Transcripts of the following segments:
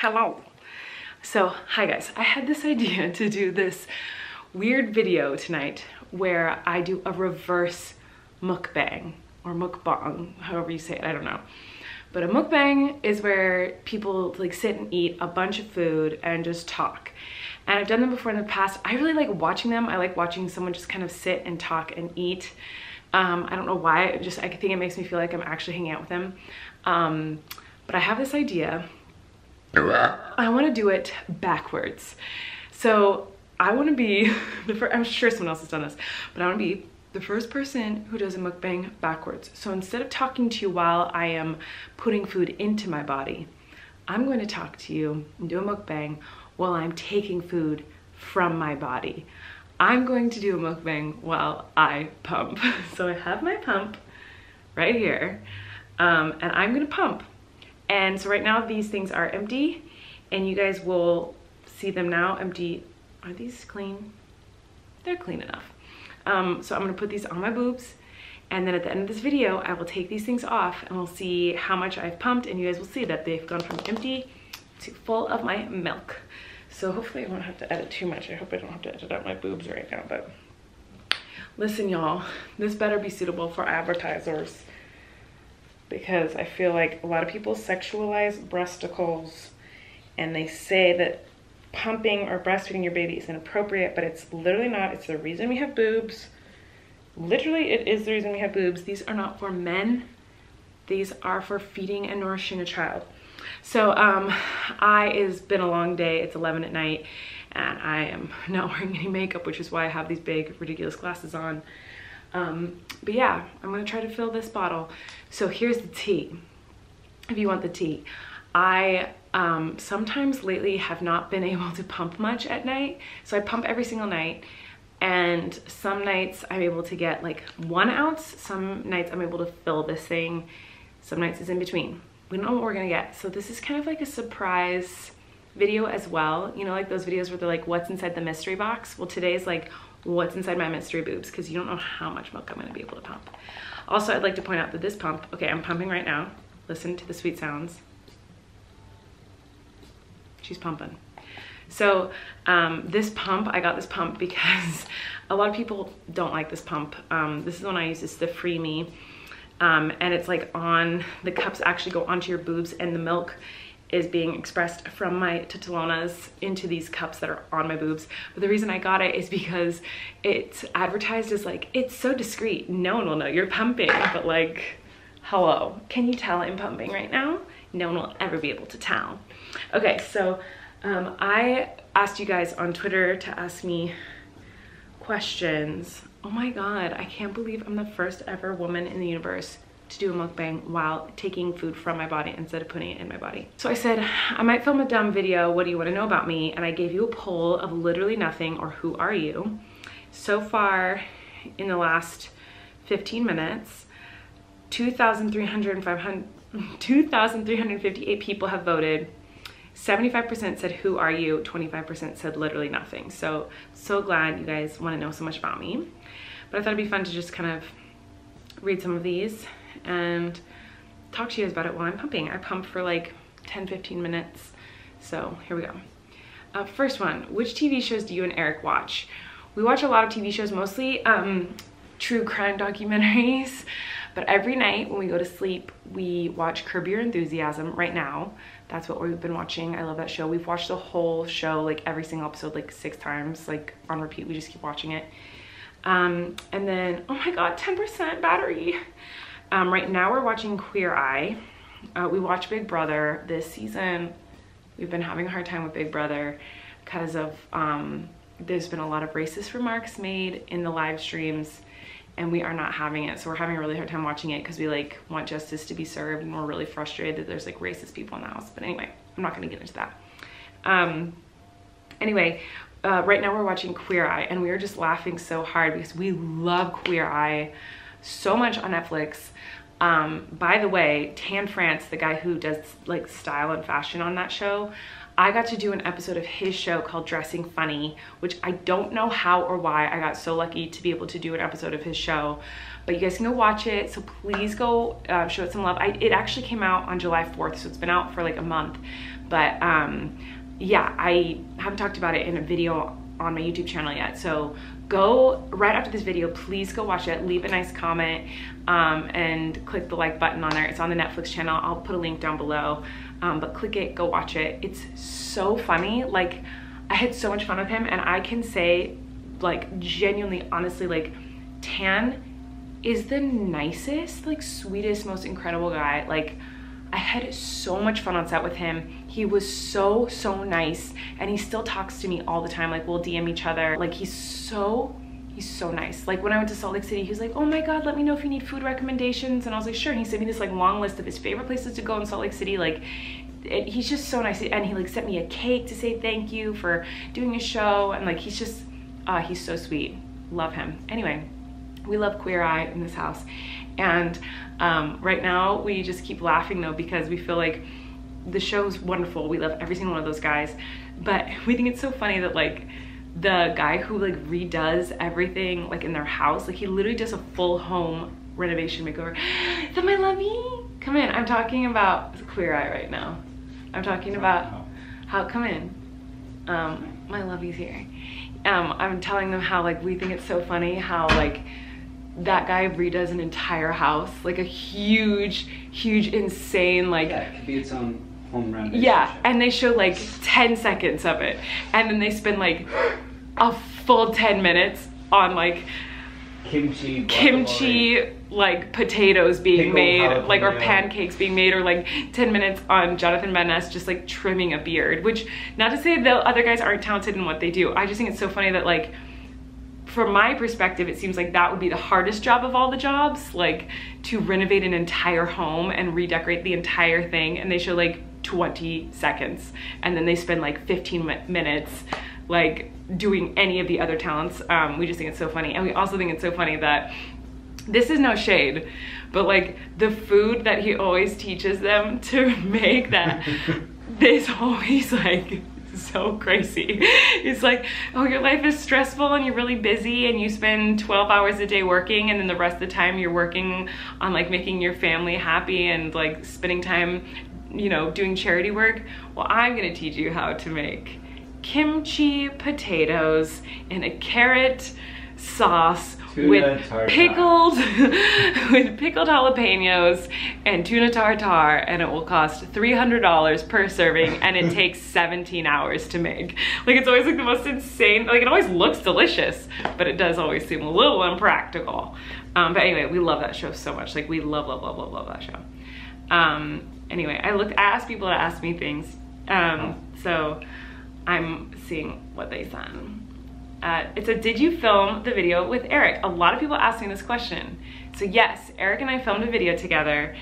Hello. So, hi guys. I had this idea to do this weird video tonight where I do a reverse mukbang or mukbang, however you say it, I don't know. But a mukbang is where people like sit and eat a bunch of food and just talk. And I've done them before in the past. I really like watching them. I like watching someone just kind of sit and talk and eat. I don't know why, I think it makes me feel like I'm actually hanging out with them. But I have this idea. I want to do it backwards. So I want to be the first, I'm sure someone else has done this, but I want to be the first person who does a mukbang backwards. So instead of talking to you while I am putting food into my body, I'm going to talk to you and do a mukbang while I'm taking food from my body. I'm going to do a mukbang while I pump. So I have my pump right here, and I'm gonna pump. And so right now these things are empty, and you guys will see them now empty. Are these clean? They're clean enough. So I'm gonna put these on my boobs, and then at the end of this video, I will take these things off and we'll see how much I've pumped, and you guys will see that they've gone from empty to full of my milk. So hopefully I won't have to edit too much. I hope I don't have to edit out my boobs right now, but listen y'all, this better be suitable for advertisers, because I feel like a lot of people sexualize breasticles and they say that pumping or breastfeeding your baby is inappropriate, but it's literally not. It's the reason we have boobs. Literally, it is the reason we have boobs. These are not for men. These are for feeding and nourishing a child. So it's been a long day. It's 11 at night and I am not wearing any makeup, which is why I have these big ridiculous glasses on. But yeah, I'm gonna try to fill this bottle. So here's the tea, if you want the tea. I sometimes lately have not been able to pump much at night. So I pump every single night, and some nights I'm able to get like 1 ounce. Some nights I'm able to fill this thing. Some nights it's in between. We don't know what we're gonna get. So this is kind of like a surprise video as well. You know, like those videos where they're like, what's inside the mystery box? Well, today's like, what's inside my mystery boobs, because you don't know how much milk I'm gonna be able to pump. Also, I'd like to point out that this pump, okay, I'm pumping right now. Listen to the sweet sounds. She's pumping. So this pump, I got this pump because a lot of people don't like this pump. This is the one I use, it's the Free Me. And it's like the cups actually go onto your boobs, and the milk is being expressed from my testosteronas into these cups that are on my boobs. But the reason I got it is because it's advertised as like, it's so discreet, no one will know you're pumping, but like, hello, can you tell I'm pumping right now? No one will ever be able to tell. Okay, so I asked you guys on Twitter to ask me questions. Oh my God, I can't believe I'm the first ever woman in the universe to do a mukbang while taking food from my body instead of putting it in my body. So I said, I might film a dumb video, what do you want to know about me? And I gave you a poll of literally nothing or who are you. So far in the last 15 minutes, 2,358 people have voted. 75% said who are you, 25% said literally nothing. So glad you guys want to know so much about me. But I thought it'd be fun to just kind of read some of these and talk to you guys about it while I'm pumping. I pump for like 10-15 minutes. So here we go. First one, which TV shows do you and Eric watch? We watch a lot of TV shows, mostly true crime documentaries, but every night when we go to sleep, we watch Curb Your Enthusiasm. Right now, that's what we've been watching. I love that show. We've watched the whole show, like every single episode, like 6 times, like on repeat. We just keep watching it. And then, oh my God, 10% battery. Right now we're watching Queer Eye. We watched Big Brother this season. We've been having a hard time with Big Brother because of, there's been a lot of racist remarks made in the live streams, and we are not having it. So we're having a really hard time watching it because we like want justice to be served, and we're really frustrated that there's like racist people in the house. But anyway, I'm not gonna get into that. Right now we're watching Queer Eye, and we are just laughing so hard because we love Queer Eye so much on Netflix. By the way, Tan France, the guy who does like style and fashion on that show, I got to do an episode of his show called Dressing Funny, which I don't know how or why I got so lucky to be able to do an episode of his show, but you guys can go watch it. So please go show it some love. It actually came out on July 4th, so it's been out for like a month. But yeah, I haven't talked about it in a video on my YouTube channel yet. So go right after this video, please go watch it, leave a nice comment, and click the like button on there. It's on the Netflix channel. I'll put a link down below, but click it, go watch it. It's so funny. Like, I had so much fun with him, and I can say, like, genuinely, honestly, like, Tan is the nicest, like, sweetest, most incredible guy. Like, I had so much fun on set with him. He was so nice, and he still talks to me all the time. Like, we'll DM each other. Like, he's so nice. Like, when I went to Salt Lake City, he was like, oh my God, let me know if you need food recommendations. And I was like, sure. And he sent me this like long list of his favorite places to go in Salt Lake City. Like, he's just so nice. And he like sent me a cake to say thank you for doing a show. And like, he's just, he's so sweet. Love him. Anyway, we love Queer Eye in this house. And right now we just keep laughing though, because we feel like the show's wonderful. We love every single one of those guys, but we think it's so funny that like the guy who like redoes everything like in their house, like he literally does a full home renovation makeover. Is that my lovey? Come in. I'm talking about Queer Eye right now. I'm talking about how, come in. My lovey's here. I'm telling them how like we think it's so funny how like that guy redoes an entire house, like a huge insane, like, yeah, it could be its own home renovation. Yeah, and they show like 10 seconds of it, and then they spend like a full 10 minutes on like kimchi, like potatoes being made, like, or pancakes being made, or like 10 minutes on Jonathan Van Ness just like trimming a beard. Which, not to say the other guys aren't talented in what they do, I just think it's so funny that like, from my perspective, it seems like that would be the hardest job of all the jobs, like to renovate an entire home and redecorate the entire thing, and they show like 20 seconds, and then they spend like 15 minutes like doing any of the other talents. We just think it's so funny. And we also think it's so funny that, this is no shade, but like the food that he always teaches them to make, that is always like so crazy. It's like, oh, your life is stressful and you're really busy and you spend 12 hours a day working, and then the rest of the time you're working on like making your family happy and like spending time, you know, doing charity work. Well, I'm gonna teach you how to make kimchi potatoes in a carrot sauce with pickled jalapenos and tuna tartare, and it will cost $300 per serving, and it takes 17 hours to make. Like, it's always like the most insane, like it always looks delicious, but it does always seem a little impractical. But anyway, we love that show so much. Like, we love that show. Anyway, I asked people to ask me things, so I'm seeing what they sent. It said, did you film the video with Eric? A lot of people asking this question. So yes, Eric and I filmed a video together.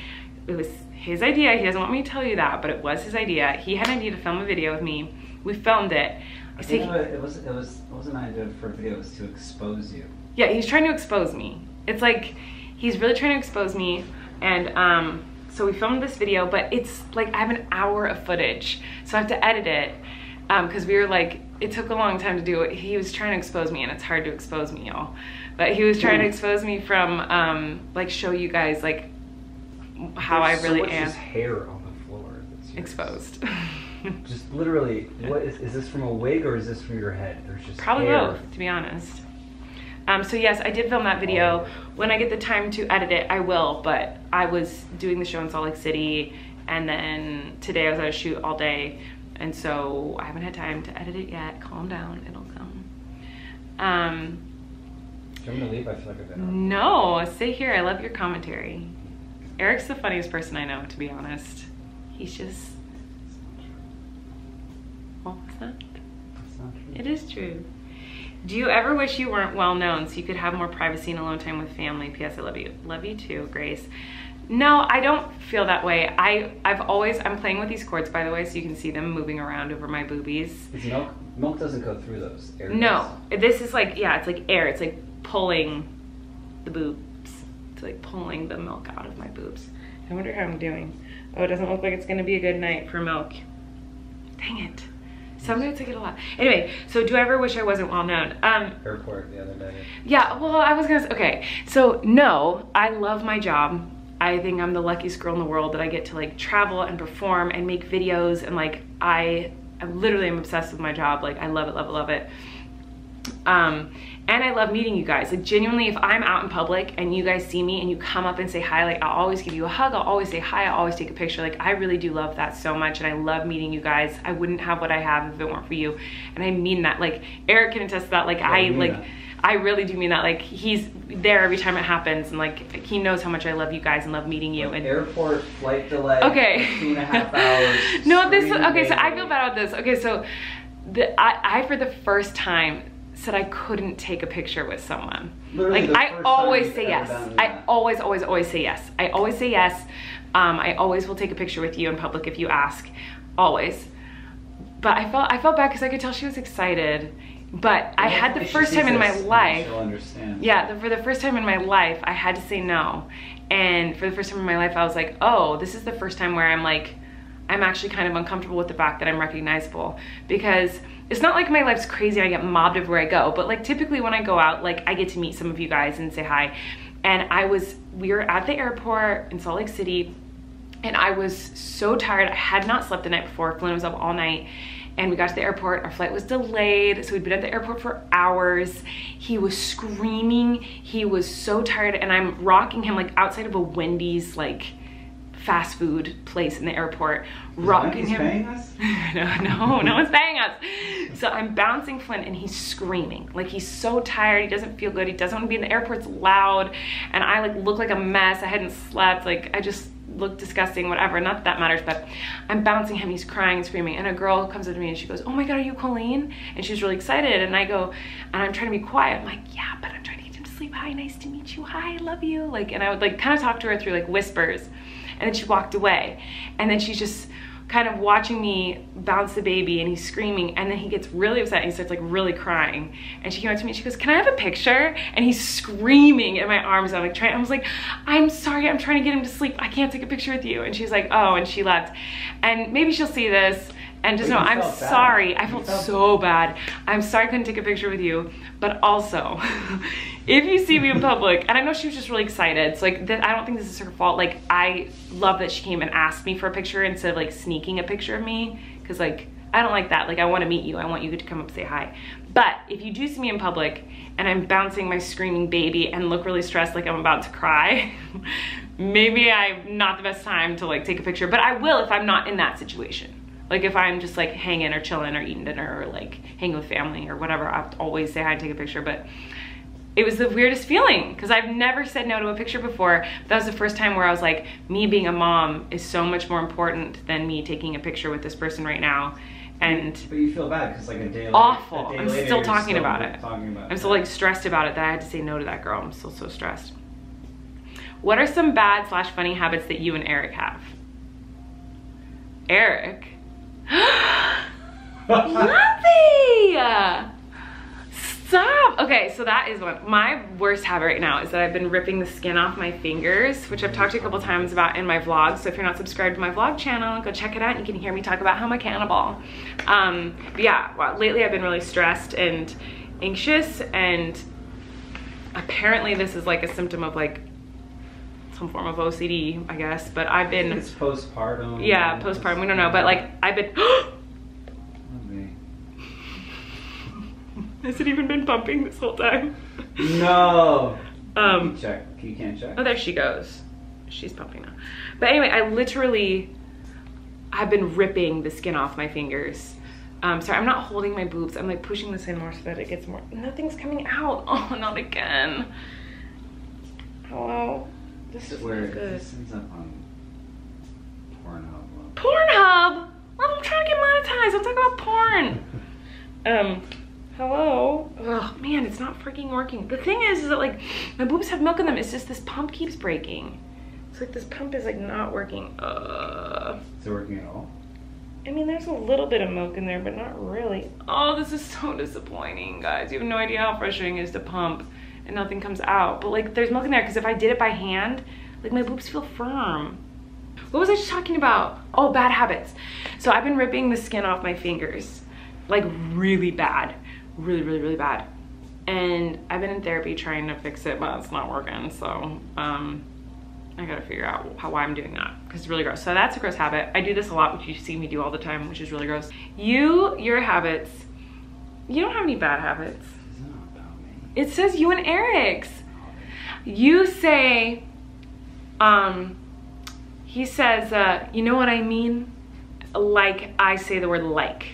It was his idea. He doesn't want me to tell you that, but it was his idea. He had an idea to film a video with me. We filmed it. I think it wasn't an idea for a video, it was to expose you. Yeah, he's trying to expose me. It's like, he's really trying to expose me. And so we filmed this video, but it's like, I have an hour of footage, so I have to edit it. Because we were like, it took a long time to do it. He was trying to expose me, and it's hard to expose me, y'all. But he was trying to expose me from, like, show you guys, like, how I really am. There's hair on the floor that's exposed. Just literally, what is this from a wig or is this from your head? There's just probably hair. both, to be honest. So yes, I did film that video. When I get the time to edit it, I will, but I was doing the show in Salt Lake City, and then today I was at a shoot all day. And so I haven't had time to edit it yet. Calm down, it'll come. Do you want me to leave? I feel like I've been on. No, stay here. I love your commentary. Eric's the funniest person I know, to be honest. He's just, well, it's not. That's not true. It is true. Do you ever wish you weren't well known so you could have more privacy and alone time with family? P.S. I love you. Love you too, Grace. No, I don't feel that way. I'm playing with these cords, by the way, so you can see them moving around over my boobies. Is milk doesn't go through those areas. No, this is like, yeah, it's like air. It's like pulling the boobs to like pulling the milk out of my boobs. I wonder how I'm doing. Oh, it doesn't look like it's gonna be a good night for milk. Dang it. Some nights I get a lot. Anyway, so do I ever wish I wasn't well known? Airport the other day. Yeah, well, I was gonna say, okay. So no, I love my job. I think I'm the luckiest girl in the world that I get to like travel and perform and make videos, and like I literally am obsessed with my job. Like I love it, love it, love it. And I love meeting you guys. Like genuinely, if I'm out in public and you guys see me and you come up and say hi, like I'll always give you a hug, I'll always say hi, I'll always take a picture. Like I really do love that so much, and I love meeting you guys. I wouldn't have what I have if it weren't for you, and I mean that. Like Eric can attest to that. Like I really do mean that. Like he's there every time it happens, and like he knows how much I love you guys and love meeting you. And airport flight delay. Okay. 2.5 hours. No, this. Okay, so I feel bad about this. Okay, so I for the first time said I couldn't take a picture with someone. Literally like I always say yes. I always say yes. I always say yes. I always will take a picture with you in public if you ask. Always. But I felt bad because I could tell she was excited. But I had the first time in my life. She'll understand. Yeah, for the first time in my life, I had to say no. And for the first time in my life, I was like, oh, this is the first time where I'm like, I'm actually kind of uncomfortable with the fact that I'm recognizable, because it's not like my life's crazy, I get mobbed everywhere I go, but like typically when I go out, like I get to meet some of you guys and say hi. And we were at the airport in Salt Lake City, and I was so tired. I had not slept the night before. Flynn was up all night, and we got to the airport. Our flight was delayed, so we'd been at the airport for hours. He was screaming. He was so tired, and I'm rocking him like outside of a Wendy's like fast food place in the airport, rocking him. Paying us? No one's paying us. So I'm bouncing Flynn, and he's screaming. Like he's so tired, he doesn't feel good, he doesn't want to be in the airport's loud, and I like look like a mess. I hadn't slept, like I just look disgusting, whatever, not that that matters, but I'm bouncing him, he's crying and screaming, and a girl comes up to me and she goes, oh my God, are you Colleen? And she's really excited, and I go, and I'm trying to be quiet. I'm like, yeah, but I'm trying to get him to sleep. Hi, nice to meet you. Hi, I love you. Like, and I would like kind of talk to her through like whispers. And then she walked away, and then she's just kind of watching me bounce the baby, and he's screaming, and then he gets really upset and he starts like really crying. And she came up to me and she goes, can I have a picture? And he's screaming in my arms. I was like, I'm sorry, I'm trying to get him to sleep. I can't take a picture with you. And she's like, oh, and she left. And maybe she'll see this and just know I'm sorry. I felt so bad. I'm sorry I couldn't take a picture with you. But also, if you see me in public, and I know she was just really excited, so like I don't think this is her fault. Like I love that she came and asked me for a picture instead of like sneaking a picture of me, because like I don't like that. Like I want to meet you. I want you to come up and say hi. But if you do see me in public and I'm bouncing my screaming baby and look really stressed like I'm about to cry, maybe I'm not the best time to like take a picture, but I will if I'm not in that situation. Like if I'm just like hanging or chilling or eating dinner or like hanging with family or whatever, I have to always say hi and take a picture. But it was the weirdest feeling because I've never said no to a picture before. That was the first time where I was like, me being a mom is so much more important than me taking a picture with this person right now. And but you feel bad because like a day later, awful. I'm still talking about it. I'm still like it. stressed about it that I had to say no to that girl. I'm still so stressed. What are some bad / funny habits that you and Eric have? Eric? Lovely! Stop! Okay, so that is one. My worst habit right now is that I've been ripping the skin off my fingers, which I've talked to you a couple times about in my vlogs. So if you're not subscribed to my vlog channel, go check it out and you can hear me talk about how I'm a cannibal. But yeah, well, lately I've been really stressed and anxious, and apparently this is like a symptom of like some form of OCD, I guess, but I've been... It's postpartum. Yeah, postpartum, we don't know, but like I've been... Has it even been pumping this whole time? No. Check. You can't check. Oh, there she goes. She's pumping now. But anyway, I've been ripping the skin off my fingers. Sorry, I'm not holding my boobs. I'm like pushing this in more so that it gets more. Nothing's coming out. Oh, not again. Hello. This is not good. This ends up on Pornhub. Pornhub? Well, I'm trying to get monetized. I'm talking about porn. Hello? Oh man, it's not freaking working. The thing is that like my boobs have milk in them. It's just this pump keeps breaking. It's like this pump is like not working. Is it working at all? I mean, there's a little bit of milk in there, but not really. Oh, this is so disappointing, guys. You have no idea how frustrating it is to pump and nothing comes out. But like there's milk in there because if I did it by hand, like my boobs feel firm. What was I just talking about? Oh, bad habits. So I've been ripping the skin off my fingers, like really bad, really bad. And I've been in therapy trying to fix it, but it's not working. So I gotta figure out why I'm doing that because it's really gross. So that's a gross habit. I do this a lot, which you see me do all the time, which is really gross. Your habits, you don't have any bad habits. It's not about me. It says you and Eric's. You say, he says, you know what I mean? Like I say the word like.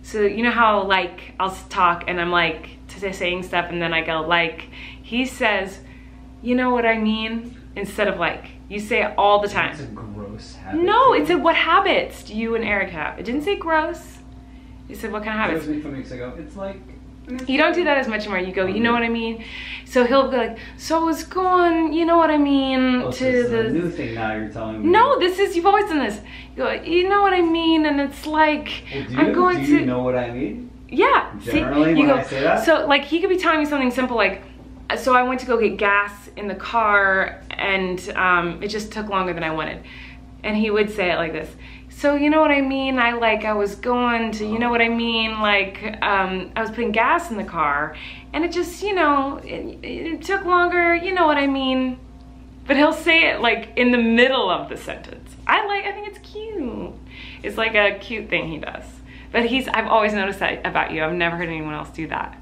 So you know how like I'll talk and I'm like saying stuff and then I go like, he says, you know what I mean? Instead of like. You say it all the time. It's a gross habit. No, it said what habits do you and Eric have? It didn't say gross. It said what kind of habits? It was me from weeks ago. It's like... You don't do that as much anymore. You go, you know what I mean? So he'll be like, so I was going, you know what I mean, Oh, to so it's the... a new thing now you're telling me. No, this is, you've always done this. You go, you know what I mean? And it's like, Well, I'm going do you to... know what I mean? Yeah. Generally, see, you when go, I say that? So like he could be telling me something simple like, so I went to go get gas in the car and it just took longer than I wanted. And he would say it like this. So you know what I mean? I was going to, you know what I mean? Like I was putting gas in the car and it just, you know, it took longer, you know what I mean? But he'll say it like in the middle of the sentence. I think it's cute. It's like a cute thing he does. But I've always noticed that about you. I've never heard anyone else do that.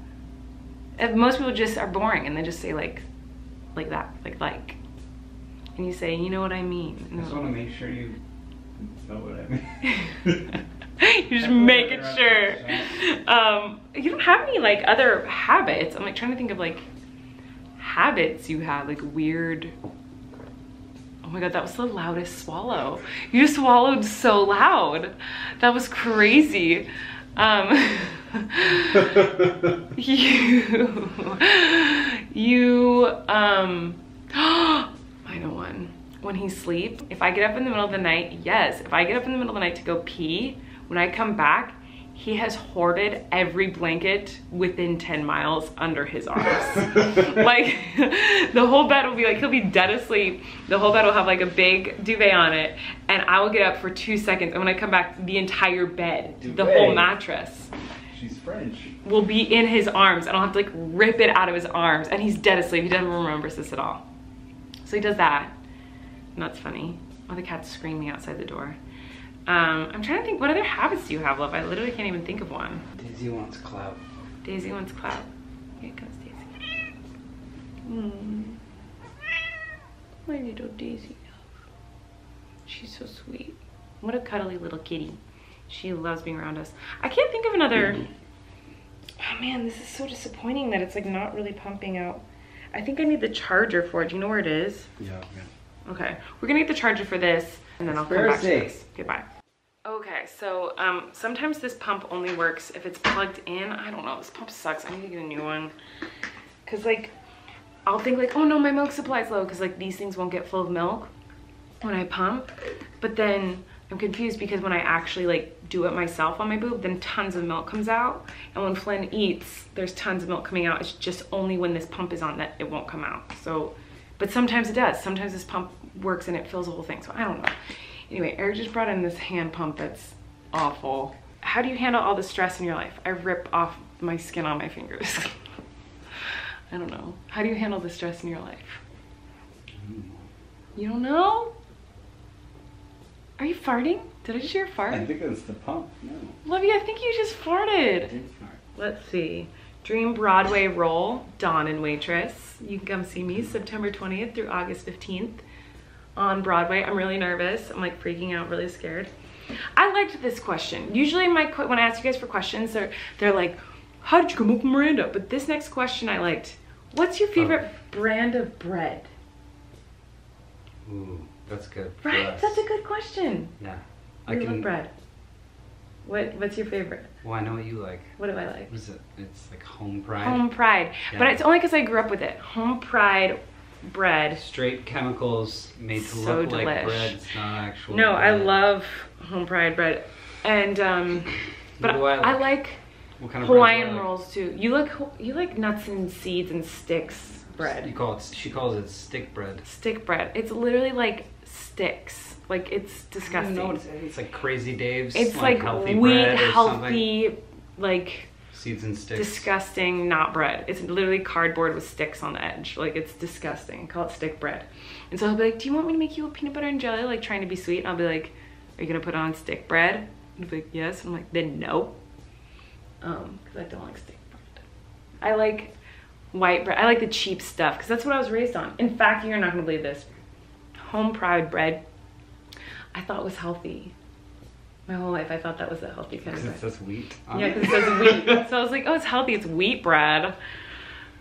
Most people just are boring and they just say like that, like. And you say, you know what I mean? I just want to make sure you know what I mean. You're just making sure. You don't have any like other habits. I'm like trying to think of like habits you have, like weird. Oh my God, that was the loudest swallow. You swallowed so loud. That was crazy. I know one. When he sleeps, if I get up in the middle of the night, yes, if I get up in the middle of the night to go pee, when I come back, he has hoarded every blanket within 10 miles under his arms. Like the whole bed will be like, he'll be dead asleep. The whole bed will have like a big duvet on it. And I will get up for 2 seconds. And when I come back, the entire bed, duvet, the whole mattress. She's French. Will be in his arms. And I'll have to like rip it out of his arms. And he's dead asleep. He doesn't remember this at all. So he does that. And that's funny. Oh, the cat's screaming outside the door. I'm trying to think, what other habits do you have, love? I literally can't even think of one. Daisy wants clout. Daisy wants clout. Here comes Daisy. My little Daisy love. She's so sweet. What a cuddly little kitty. She loves being around us. I can't think of another. Oh man, this is so disappointing that it's like not really pumping out. I think I need the charger for it. Do you know where it is? Yeah. Okay, we're gonna get the charger for this and then I'll come back to this. Goodbye. Okay, so sometimes this pump only works if it's plugged in. I don't know, this pump sucks. I need to get a new one. Cause like, I'll think like, oh no, my milk supply's low. Cause like these things won't get full of milk when I pump. But then I'm confused because when I actually like do it myself on my boob, then tons of milk comes out. And when Flynn eats, there's tons of milk coming out. It's just only when this pump is on that it won't come out. So, but sometimes it does. Sometimes this pump works and it fills the whole thing. So I don't know. Anyway, Eric just brought in this hand pump that's awful. How do you handle all the stress in your life? I rip off my skin on my fingers. I don't know. How do you handle the stress in your life? You don't know? Are you farting? Did I just hear a fart? I think it was the pump. No. Lovey, I think you just farted. I did fart. Let's see. Dream Broadway role, Dawn and Waitress. You can come see me September 20th through August 15th on Broadway. I'm really nervous. I'm like freaking out, really scared. I liked this question. Usually when I ask you guys for questions, they're like, how did you come up with Miranda? But this next question I liked. What's your favorite brand of bread? Ooh, that's good. Right? That's a good question. Yeah. I love bread. What's your favorite? Well, I know what you like. What do I like? What is it? It's like Home Pride. Home Pride. Yeah. But it's only because I grew up with it. Home Pride bread. Straight chemicals made to look like bread. It's not actual bread. I love Home Pride bread. And but I like What kind of Hawaiian bread? rolls too. You like nuts and seeds and sticks bread. She calls it stick bread. Stick bread. It's literally like sticks. Like it's disgusting. No, it's like Crazy Dave's. It's like healthy wheat, bread or healthy, something. like Seeds and sticks. disgusting, not bread. It's literally cardboard with sticks on the edge. Like it's disgusting. Call it stick bread. And so he'll be like, do you want me to make you a peanut butter and jelly? Like trying to be sweet. And I'll be like, are you gonna put on stick bread? And he'll be like, yes. And I'm like, then no. Because I don't like stick bread. I like white bread. I like the cheap stuff because that's what I was raised on. In fact, you're not gonna believe this. Home fried bread, I thought was healthy. My whole life, I thought that was a healthy kind of bread. Because it says wheat. Yeah, because it says wheat. So I was like, oh, it's healthy. It's wheat bread.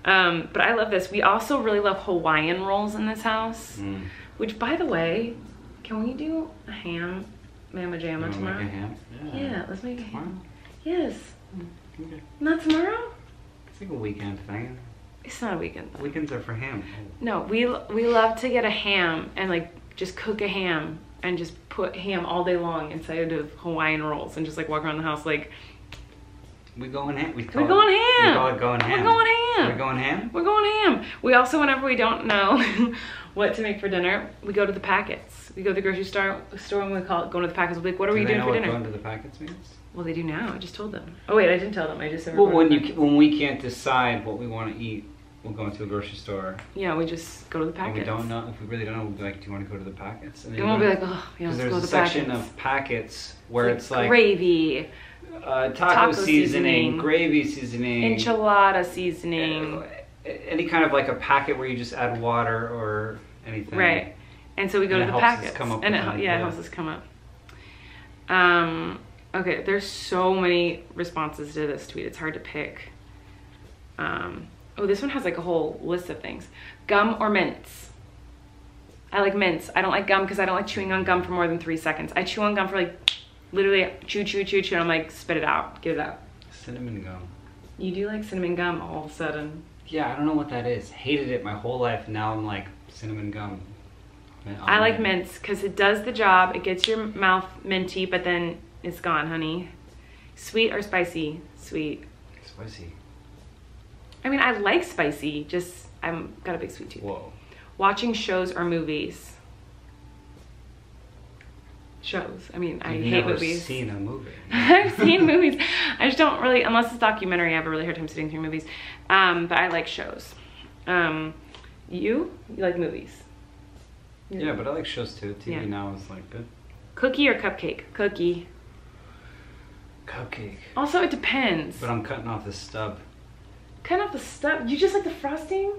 But I love this. We also really love Hawaiian rolls in this house. Which, by the way, can we do a ham mamma jamma tomorrow? Make a ham? Yeah, let's make a ham. Tomorrow? Yes. Okay. Not tomorrow? It's like a weekend thing. It's not a weekend though. Weekends are for ham. No, we love to get a ham and like just cook a ham and just put ham all day long inside of Hawaiian rolls and just like walk around the house like We going ham. we're going ham. We call it going ham. We're going ham. We're going ham. We're going ham. We also, whenever we don't know what to make for dinner, we go to the packets. We go to the grocery store and we call it going to the packets. We'll be like, what are we doing for dinner? Going to the packets means? Well, they do now. I just told them. Oh wait, I didn't tell them. I just said. Well, when we can't decide what we want to eat, we'll go into a grocery store. Yeah, we just go to the If packets. we don't know, if we really don't know, we'll be like, do you want to go to the packets? And They won't be like, oh, yeah, let's go to there's the a section packets. of packets where it's like gravy, taco seasoning, gravy seasoning, enchilada seasoning. Any kind of like a packet where you just add water or anything. Right. And so we go And to it the helps us packets. come up And with it, them, yeah, it helps us come up. Okay, there's so many responses to this tweet. It's hard to pick. Oh, this one has like a whole list of things. Gum or mints? I like mints. I don't like gum because I don't like chewing on gum for more than 3 seconds. I chew on gum for like literally chew, and I'm like, spit it out, get it out. Cinnamon gum. You do like cinnamon gum all of a sudden. Yeah, I don't know what that is. Hated it my whole life. Now I'm like, cinnamon gum. I like mints because it does the job. It gets your mouth minty, but then it's gone, honey. Sweet or spicy? Sweet. Spicy. I mean, I like spicy, just I'm got a big sweet tooth. Whoa. Watching shows or movies? Shows. I mean, I hate movies. I've seen a movie. I've seen movies. I just don't really, unless it's documentary, I have a really hard time sitting through movies. But I like shows. You like movies? Yeah, but I like shows too. TV Yeah. now is like good. Cookie or cupcake? Cookie. Cupcake. Also, it depends. But I'm cutting off the stub. Kind of the stub. You just like the frosting?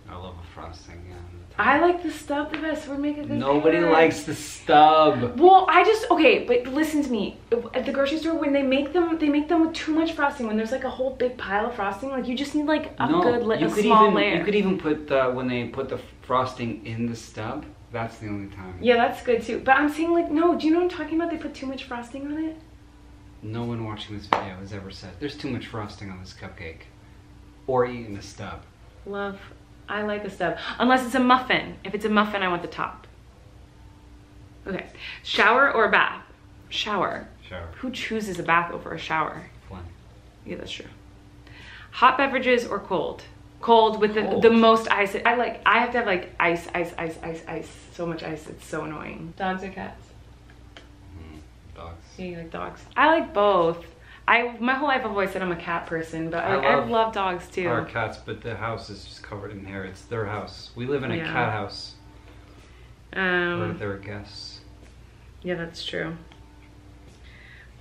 I love a frosting, yeah. I like the stub the best. We're making good Nobody parents. likes the stub. Well, okay, but listen to me. At the grocery store, when they make them with too much frosting. When there's like a whole big pile of frosting, like you just need like a small layer. You could even put when they put the frosting in the stub. That's the only time. Yeah, that's good too. But I'm saying like, no, do you know what I'm talking about? They put too much frosting on it. No one watching this video has ever said, there's too much frosting on this cupcake. Or eating the stub. Love, I like a stub. Unless it's a muffin. If it's a muffin, I want the top. Okay, shower or bath? Shower. Shower. Who chooses a bath over a shower? Fun. Yeah, that's true. Hot beverages or cold? Cold with Cold. the most ice. I have to have like ice. So much ice, it's so annoying. Dogs or cats? Dogs. Yeah, you like dogs? I like both. My whole life I've always said I'm a cat person, but I love dogs too. Our cats, but the house is just covered in hair. It's their house. We live in a cat house. They're guests. Yeah, that's true.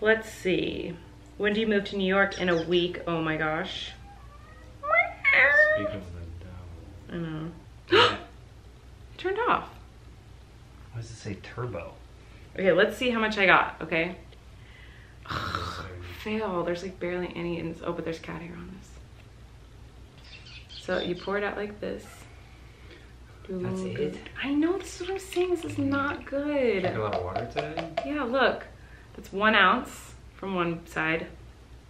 Let's see. When do you move to New York? In a week. Oh my gosh. Speak of the devil. I know. Yeah. Turned off. Why does it say turbo? Okay, let's see how much I got, okay? Fail. There's like barely any in this. Oh, but there's cat hair on this. So you pour it out like this. That's it? I know, this is what I'm saying. This is not good. Drink a lot of water today? Yeah, look. That's 1 ounce from one side.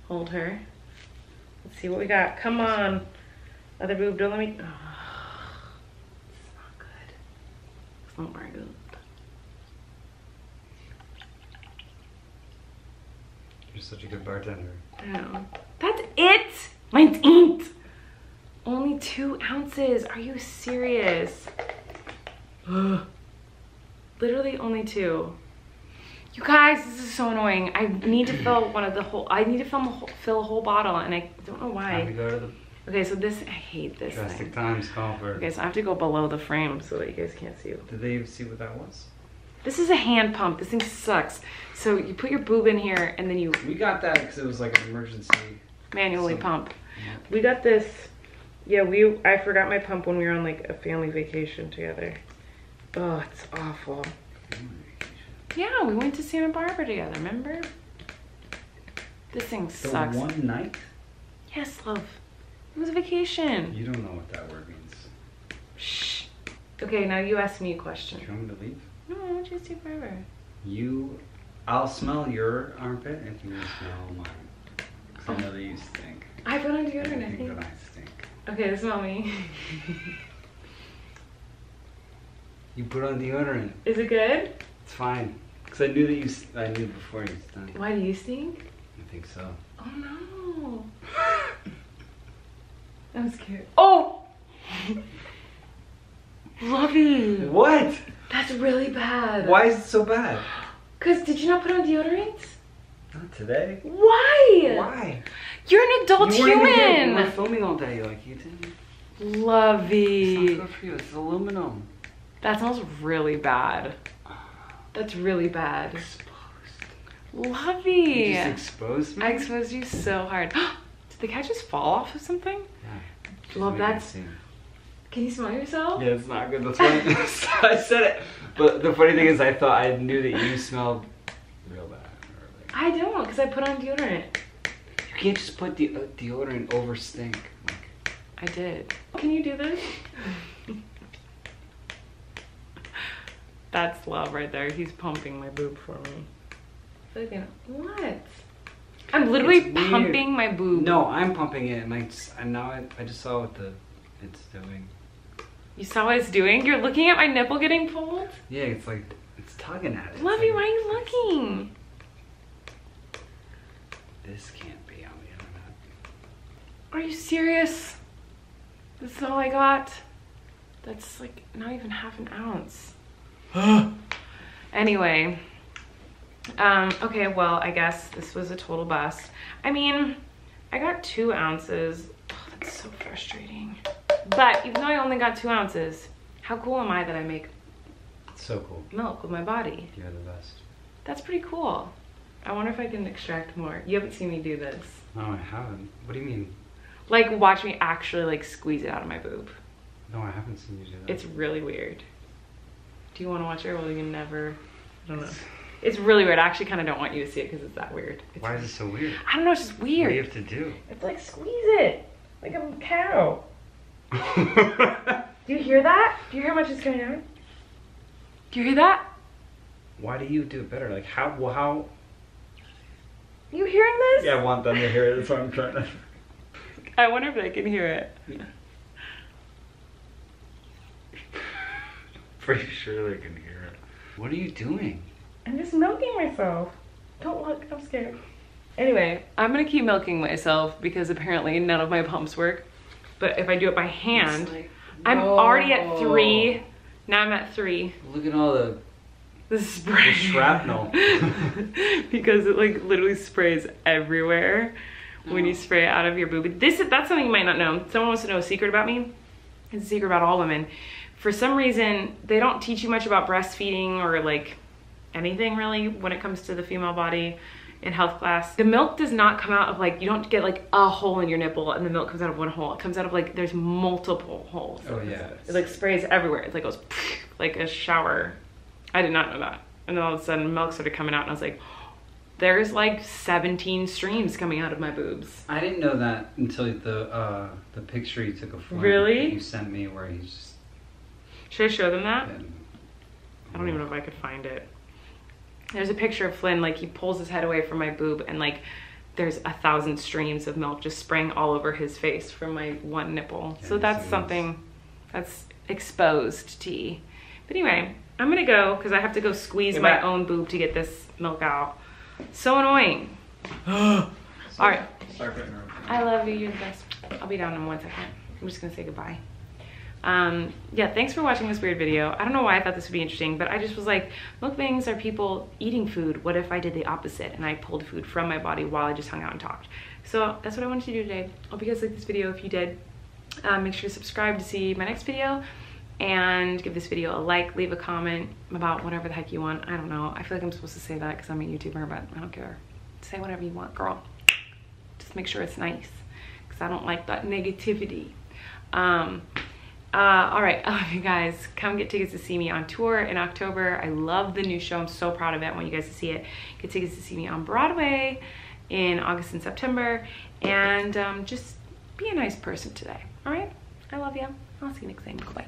Hold her. Let's see what we got. Come on. Other boob, don't let me. Oh, it's not good. It's not very good. You're such a good bartender. I know. That's Mine's inked. Only 2 ounces. Are you serious? Ugh. Literally only 2. You guys, this is so annoying. I need to fill I need to fill a whole bottle, and I don't know why. Time to go to the Okay, so this, I hate this drastic thing. times call for. Okay, so I have to go below the frame so that you guys can't see. Did they even see what that was? This is a hand pump. This thing sucks. So you put your boob in here, and then you We got that because it was like an emergency. manually pump. Yeah. We got this. Yeah, I forgot my pump when we were on like a family vacation together. Oh, it's awful. Yeah, we went to Santa Barbara together, remember? This thing sucks. The one night? Yes, love. It was a vacation. You don't know what that word means. Shh. Okay, now you ask me a question. Do you want me to leave? No, I want you to stay forever. I'll smell your armpit if you smell mine. Because I know that you stink. I put on And deodorant, I I think that think. I stink. Okay, smell me. You put on deodorant. Is it good? It's fine. Because I knew that I knew before you stunk. Why do you stink? I think so. Oh no. I'm scared. Oh! Lovey. What? That's really bad. Why is it so bad? Because did you not put on deodorant? Not today. Why? Why? You're an adult You weren't even here. You were human. filming all day. Like you didn't. It's Lovey. not good for you. It's aluminum. That smells really bad. That's really bad. Exposed. Lovey. You just exposed me? I exposed you so hard. Did the cat just fall off of something? Yeah. Love, Just making a that's- scene. Can you smell yourself? Yeah, it's not good. That's why I said it. But the funny thing is, I thought I knew that you smelled real bad. Or like, I don't, because I put on deodorant. you can't just put the deodorant over stink. Like, I did. Can you do this? That's love right there. He's pumping my boob for me. What? I'm literally It's weird. pumping my boob. no, I'm pumping it, and I just saw what it's doing. You saw what it's doing? You're looking at my nipple getting pulled? Yeah, it's like it's tugging at it. Lovey, It's why like, are you looking? This can't be on the internet. Are you serious? This is all I got? That's like not even half an ounce. Anyway, okay, well, I guess this was a total bust. I mean, I got 2 ounces. Oh, that's so frustrating. But even though I only got 2 ounces, how cool am I that I make It's so cool. milk with my body? You're the best. That's pretty cool. I wonder if I can extract more. You haven't seen me do this. No, I haven't. What do you mean? Like, watch me actually like squeeze it out of my boob. No, I haven't seen you do that. It's really weird. Do you want to watch it? Well, you can never. I don't know. It's really weird. I actually kind of don't want you to see it because it's that weird. Why is it so weird? I don't know. It's just What do weird. you have to do? It's like squeeze it, like a cow. Do you hear that? Do you hear how much is coming out? Do you hear that? Why do you do it better? Like how? Well, how? Are you hearing this? Yeah, I want them to hear it. That's what I'm trying to. I wonder if they can hear it. Pretty sure they can hear it. What are you doing? I'm just milking myself. Don't look. I'm scared. Anyway, I'm gonna keep milking myself because apparently none of my pumps work. But if I do it by hand, Like, I'm already at whoa. 3. Now I'm at 3. Look at all the The shrapnel. Because it like literally sprays everywhere when you spray it out of your boob. That's something you might not know. Someone wants to know a secret about me. It's a secret about all women. For some reason, they don't teach you much about breastfeeding or like anything really when it comes to the female body in health class. The milk does not come out of like, you don't get like a hole in your nipple and the milk comes out of one hole. It comes out of like, there's multiple holes. Oh yeah. It like sprays everywhere. It like goes like a shower. I did not know that. And then all of a sudden milk started coming out and I was like, there's like 17 streams coming out of my boobs. I didn't know that until the picture you took of Flynn Really? that you sent me where he's just Should I show them that? been, I don't even know if I could find it. There's a picture of Flynn, like he pulls his head away from my boob and like there's 1,000 streams of milk just spraying all over his face from my one nipple. Yeah, So that's so something that's exposed tea. But anyway, I'm gonna go because I have to go squeeze my own boob to get this milk out. So annoying. All right, Sorry for interrupting. I love you. You're the best. I'll be down in 1 second. I'm just gonna say goodbye. Yeah, thanks for watching this weird video. I don't know why I thought this would be interesting, but I just was like, mukbangs are people eating food. What if I did the opposite and I pulled food from my body while I just hung out and talked? So that's what I wanted to do today. Hope you guys liked this video. If you did, make sure to subscribe to see my next video and give this video a like, leave a comment about whatever the heck you want. I don't know. I feel like I'm supposed to say that because I'm a YouTuber, but I don't care. Say whatever you want, girl. Just make sure it's nice because I don't like that negativity. All right, I love you guys. Come get tickets to see me on tour in October. I love the new show. I'm so proud of it. I want you guys to see it. Get tickets to see me on Broadway in August and September. And just be a nice person today, all right? I love you. I'll see you next time. Bye.